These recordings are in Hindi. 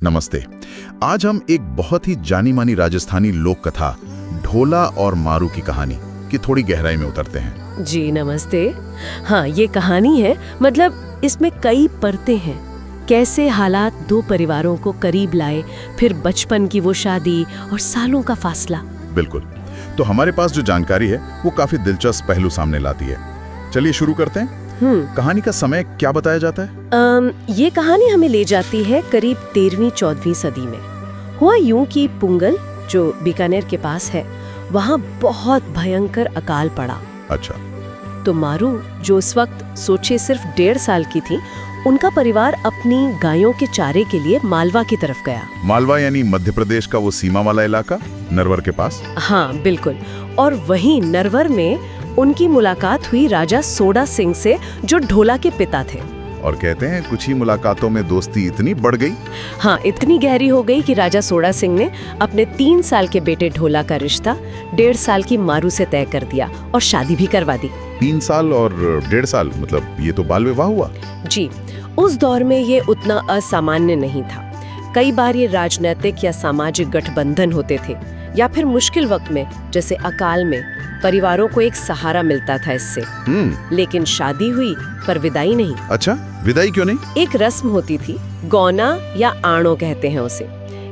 नमस्ते। आज हम एक बहुत ही जानी मानी राजस्थानी लोक कथा ढोला और मारू की कहानी की थोड़ी गहराई में उतरते हैं। जी नमस्ते। हाँ, ये कहानी है, मतलब इसमें कई परतें हैं। कैसे हालात दो परिवारों को करीब लाए, फिर बचपन की वो शादी और सालों का फासला। बिल्कुल। तो हमारे पास जो जानकारी है वो काफी दिलचस्प पहलू सामने लाती है। चलिए शुरू करते हैं। कहानी का समय क्या बताया जाता है? ये कहानी हमें ले जाती है करीब 13वीं-14वीं सदी में। हुआ यूं कि पुंगल, जो बीकानेर के पास है, वहाँ बहुत भयंकर अकाल पड़ा। अच्छा। तो मारू, जो उस वक्त सोचे सिर्फ 1.5 साल की थी, उनका परिवार अपनी गायों के चारे के लिए मालवा की तरफ गया। मालवा यानी मध्य प्रदेश का वो सीमा वाला इलाका, नरवर के पास। हाँ बिल्कुल। और वहीं नरवर में उनकी मुलाकात हुई राजा सोडा सिंह से, जो ढोला के पिता थे। और कहते हैं कुछ ही मुलाकातों में दोस्ती इतनी बढ़ गई। हाँ, इतनी गहरी हो गई कि राजा सोडा सिंह ने अपने 3 साल के बेटे ढोला का रिश्ता 1.5 साल की मारू से तय कर दिया और शादी भी करवा दी। 3 साल और 1.5 साल, मतलब ये तो बाल विवाह हुआ। जी, उस दौर में ये उतना असामान्य नहीं था। कई बार ये राजनीतिक या सामाजिक गठबंधन होते थे, या फिर मुश्किल वक्त में, जैसे अकाल में, परिवारों को एक सहारा मिलता था इससे। लेकिन शादी हुई पर विदाई नहीं। अच्छा, विदाई क्यों नहीं? एक रस्म होती थी, गौना या आणो कहते हैं उसे।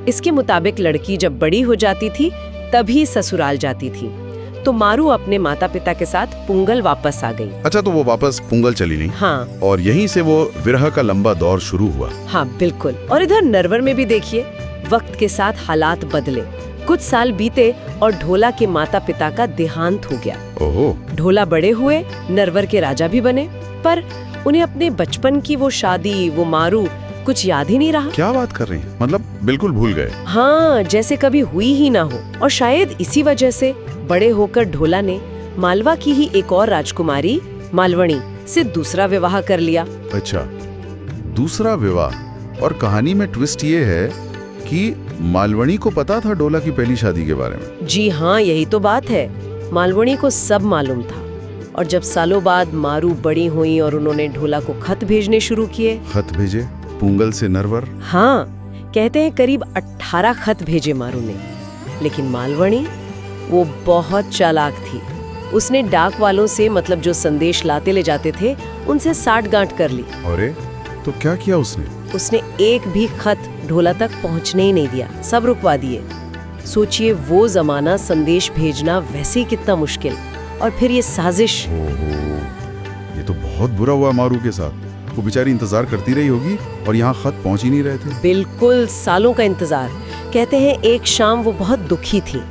इसके मुताबिक लड़की जब बड़ी हो जाती थी तभी ससुराल जाती थी। तो मारू अपने माता पिता के साथ पुंगल वापस आ गई। अच्छा, तो वो वापस पुंगल चली नहीं? हाँ। और यहीं से वो विरह का लंबा दौर शुरू हुआ। हाँ बिल्कुल। और इधर नरवर में भी देखिए, वक्त के साथ हालात बदले। कुछ साल बीते और ढोला के माता पिता का देहांत हो गया। ओहो। ढोला बड़े हुए, नरवर के राजा भी बने, पर उन्हें अपने बचपन की वो शादी, वो मारू, कुछ याद ही नहीं रहा। क्या बात कर रही हैं? मतलब बिल्कुल भूल गए? हाँ, जैसे कभी हुई ही ना हो। और शायद इसी वजह से बड़े होकर ढोला ने मालवा की ही एक और राजकुमारी मालवणी से दूसरा विवाह कर लिया। अच्छा, दूसरा विवाह। और कहानी में ट्विस्ट ये है कि मालवणी को पता था ढोला की पहली शादी के बारे में। जी हाँ, यही तो बात है। मालवणी को सब मालूम था। और जब सालों बाद मारू बड़ी हुई और उन्होंने ढोला को खत भेजने शुरू किए। खत भेजे? पुंगल से नरवर? हाँ, कहते हैं करीब 18 खत भेजे मारू ने। लेकिन मालवणी, वो बहुत चालाक थी। उसने डाक वालों से, मतलब जो संदेश लाते ले जाते थे, उनसे साठगांठ कर ली। अरे, तो क्या किया उसने? उसने एक भी खत ढोला तक पहुंचने ही नहीं दिया, सब रुकवा दिए। सोचिए, वो जमाना, संदेश भेजना वैसे ही कितना मुश्किल, और फिर ये साजिश। ओहो, ये तो बहुत बुरा हुआ मारू के साथ। वो बेचारी इंतजार करती रही होगी और यहाँ खत पहुंच ही नहीं रहे थे। बिल्कुल, सालों का इंतजार। कहते हैं एक शाम वो बहुत दुखी थी,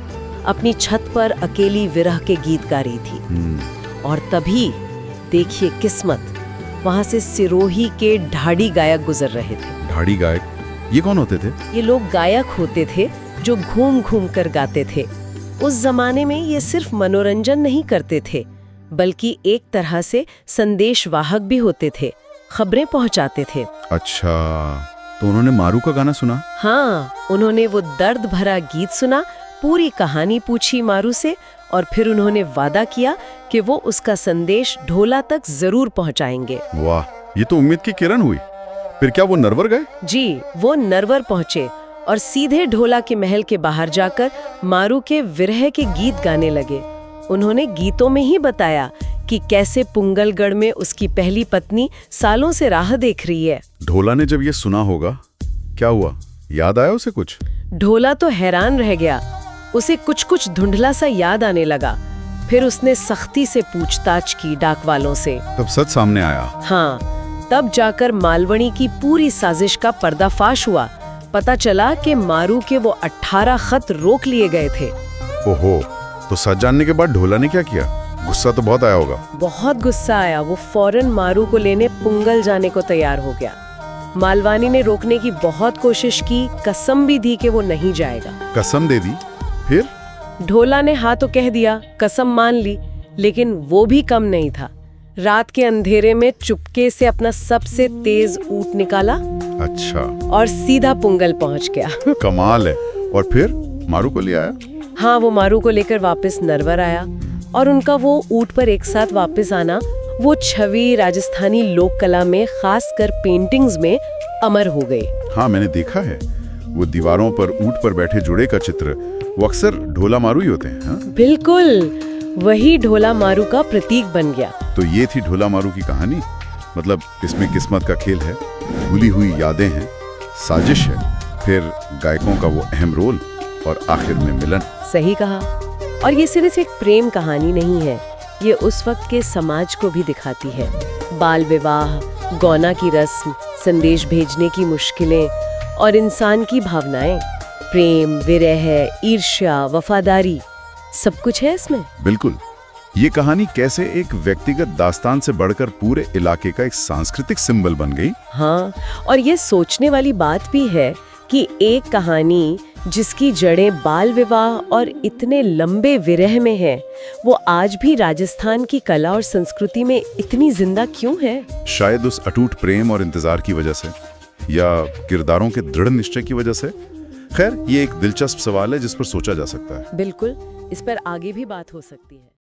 अपनी छत पर अकेली विरह के गीत गा रही थी। और तभी देखिए किस्मत, वहाँ से सिरोही के ढाडी गायक गुजर रहे थे। ढाडी गायक? ये कौन होते थे? ये लोग गायक होते थे जो घूम घूम कर गाते थे। उस जमाने में ये सिर्फ मनोरंजन नहीं करते थे, बल्कि एक तरह से संदेश वाहक भी होते थे, खबरें पहुंचाते थे। अच्छा, तो उन्होंने मारू का गाना सुना? हाँ, उन्होंने वो दर्द भरा गीत सुना, पूरी कहानी पूछी मारू से, और फिर उन्होंने वादा किया कि वो उसका संदेश ढोला तक जरूर पहुंचाएंगे। वाह, ये तो उम्मीद की किरण हुई। फिर क्या वो नरवर गए? जी, वो नरवर पहुंचे और सीधे ढोला के महल के बाहर जाकर मारू के विरह के गीत गाने लगे। उन्होंने गीतों में ही बताया कि कैसे पुंगलगढ़ में उसकी पहली पत्नी सालों से राह देख रही है। ढोला ने जब ये सुना होगा, क्या हुआ? याद आया उसे कुछ? ढोला तो हैरान रह गया। उसे कुछ कुछ धुंधला सा याद आने लगा। फिर उसने सख्ती से पूछताछ की डाक वालों से। तब सच सामने आया? हाँ, तब जाकर मालवणी की पूरी साजिश का पर्दाफाश हुआ। पता चला कि मारू के वो 18 खत रोक लिए गए थे। ओहो, तो सच जानने के बाद ढोला ने क्या किया? गुस्सा तो बहुत आया होगा। बहुत गुस्सा आया। वो फौरन मारू को लेने पुंगल जाने को तैयार हो गया। मालवानी ने रोकने की बहुत कोशिश की, कसम भी दी कि वो नहीं जाएगा। कसम दे दी? फिर? ढोला ने हाँ तो कह दिया, कसम मान ली, लेकिन वो भी कम नहीं था। रात के अंधेरे में चुपके से अपना सबसे तेज ऊंट निकाला। अच्छा। और सीधा पुंगल पहुंच गया। कमाल है। और फिर मारू को ले आया? हाँ, वो मारू को लेकर वापस नरवर आया, और उनका वो ऊंट पर एक साथ वापस आना, वो छवि राजस्थानी लोक कला में, खासकर पेंटिंग्स में, अमर हो गई। हाँ, मैंने देखा है। वो दीवारों पर ऊंट पर बैठे जोड़े का चित्र, वो अक्सर ढोला मारू ही होते हैं। हाँ? बिल्कुल, वही ढोला मारू का प्रतीक बन गया। तो ये थी ढोला मारू की कहानी। मतलब इसमें किस्मत का खेल है, भूली हुई यादें हैं, साजिश है, फिर गायकों का वो अहम रोल और आखिर में मिलन। सही कहा। और ये सिर्फ एक प्रेम कहानी नहीं है, ये उस वक्त के समाज को भी दिखाती है। बाल विवाह, गौना की रस्म, संदेश भेजने की मुश्किलें और इंसान की भावनाएं, प्रेम, विरह, ईर्ष्या, वफादारी, सब कुछ है इसमें। बिल्कुल। ये कहानी कैसे एक व्यक्तिगत दास्तान से बढ़कर पूरे इलाके का एक सांस्कृतिक सिंबल बन गई। हाँ, और ये सोचने वाली बात भी है कि एक कहानी जिसकी जड़ें बाल विवाह और इतने लंबे विरह में है, वो आज भी राजस्थान की कला और संस्कृति में इतनी जिंदा क्यों है? शायद उस अटूट प्रेम और इंतजार की वजह से, या किरदारों के दृढ़ निश्चय की वजह से। खैर, ये एक दिलचस्प सवाल है जिस पर सोचा जा सकता है। बिल्कुल, इस पर आगे भी बात हो सकती है।